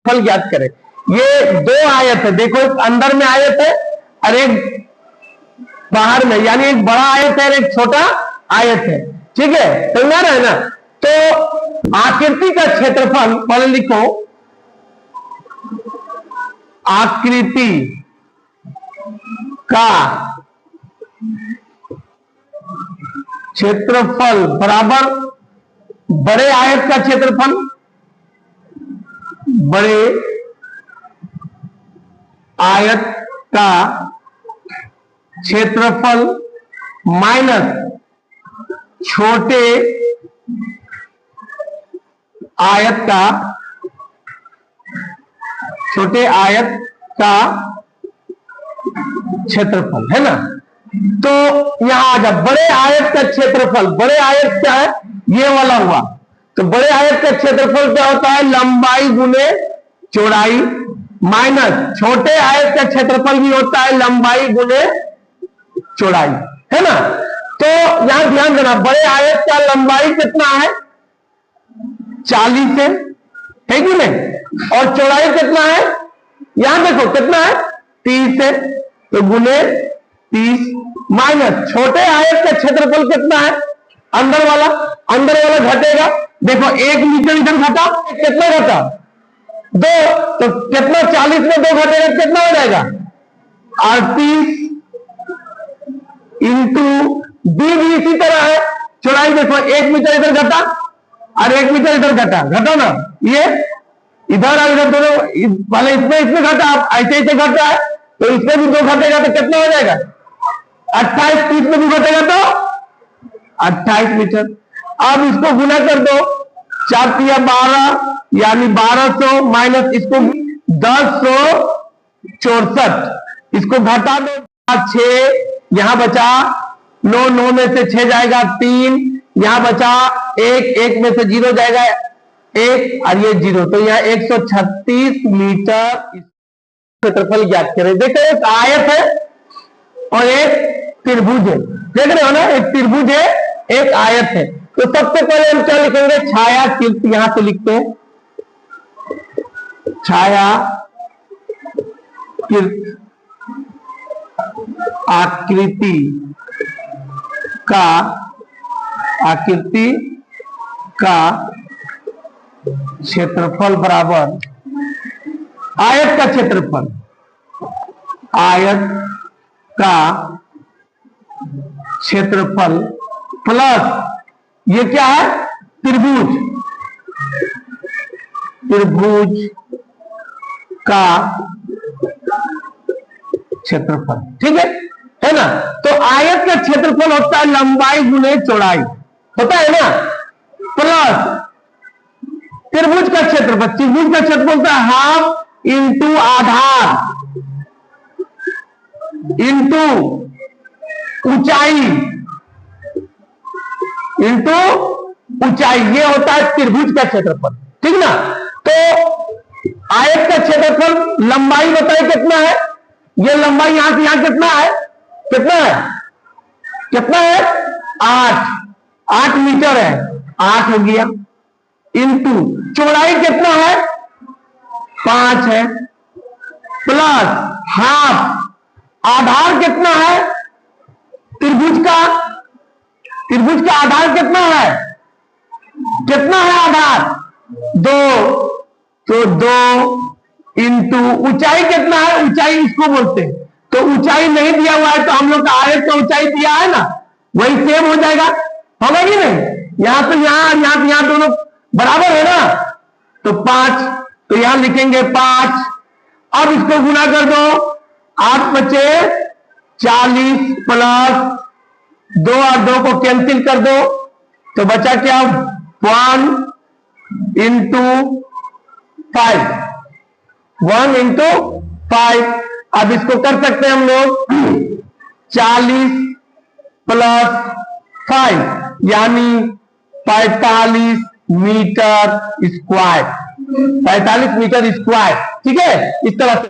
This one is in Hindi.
फल ज्ञात करें। ये दो आयत है, देखो एक अंदर में आयत है और एक बाहर में, यानी एक बड़ा आयत है और एक छोटा आयत है। ठीक है, समझ रहे हैं ना। तो आकृति का क्षेत्रफल पहले लिखो, आकृति का क्षेत्रफल बराबर बड़े आयत का क्षेत्रफल, बड़े आयत का क्षेत्रफल माइनस छोटे आयत का क्षेत्रफल, है ना। तो यहां आ जा, बड़े आयत का क्षेत्रफल, बड़े आयत क्या है, ये वाला हुआ। तो बड़े आयत का क्षेत्रफल क्या होता है, लंबाई गुने चौड़ाई, माइनस छोटे आयत का क्षेत्रफल भी होता है लंबाई गुने चौड़ाई, है ना। तो यहां ध्यान देना, बड़े आयत का लंबाई कितना है, 40 है कि नहीं, और चौड़ाई कितना है, यहां देखो कितना है, 30 है। तो गुने 30 माइनस छोटे आयत का क्षेत्रफल कितना है, अंदर वाला घटेगा। देखो 1 मीटर इधर घटा, कितना घटा, 2, तो कितना, 40 में 2 घटेगा, कितना हो जाएगा, 38 इंटू डी भी इसी तरह है। चौड़ाई देखो 1 मीटर इधर घटा और 1 मीटर इधर घटा ना, ये इधर और इधर दोनों वाले, इसमें घटा, ऐसे घट रहा है, तो इसमें भी 2 घटेगा तो कितना हो जाएगा, 28, 30 में भी घटेगा तो 28 मीटर। अब इसको गुना कर दो, 4 तिया 12, यानी 1200 माइनस इसको 1064, इसको घटा दो, 6 यहां बचा, 9 में से 6 जाएगा 3, यहां बचा 1 में से 0 जाएगा 1 और ये 0, तो यहां 136 मीटर क्षेत्रफल ज्ञात करें। देखो एक आयत है और एक त्रिभुज है, देख रहे हो ना, एक त्रिभुज है एक आयत है। तो सबसे पहले हम क्या लिखेंगे, छाया कीर्ति, यहां पे लिखते हैं छाया कीर्ति, आकृति का क्षेत्रफल बराबर आयत का क्षेत्रफल, आयत का क्षेत्रफल प्लस ये क्या है, त्रिभुज का क्षेत्रफल, ठीक है ना। तो आयत का क्षेत्रफल होता है लंबाई गुने चौड़ाई, होता है ना, प्लस त्रिभुज का क्षेत्रफल होता है हाफ इंटू आधार इंटू ऊंचाई, ये होता है त्रिभुज का क्षेत्रफल, ठीक ना। तो आयत का क्षेत्रफल लंबाई बताइए कितना है, ये लंबाई यहां से यहां कितना है, कितना है 8 मीटर है, 8 हो गया, इंटू चौड़ाई कितना है 5 है, प्लस हाफ, आधार कितना है त्रिभुज का आधार कितना है आधार 2, तो 2 इंटू ऊंचाई कितना है, ऊंचाई इसको बोलते हैं। तो ऊंचाई नहीं दिया हुआ है तो हम लोग का आयत का ऊंचाई दिया है ना, वही सेम हो जाएगा, होगा कि नहीं। यहां तो यहां दोनों बराबर है ना, तो 5, तो यहां लिखेंगे 5। अब इसको गुना कर दो, 8 बचे 40 प्लस 2 और 2 को कैंसिल कर दो, तो बचा क्या 1 इंटू 5, 1 इंटू 5। अब इसको कर सकते हैं हम लोग 40 प्लस 5 यानी 45 मीटर स्क्वायर, 45 मीटर स्क्वायर, ठीक है, इस तरह से।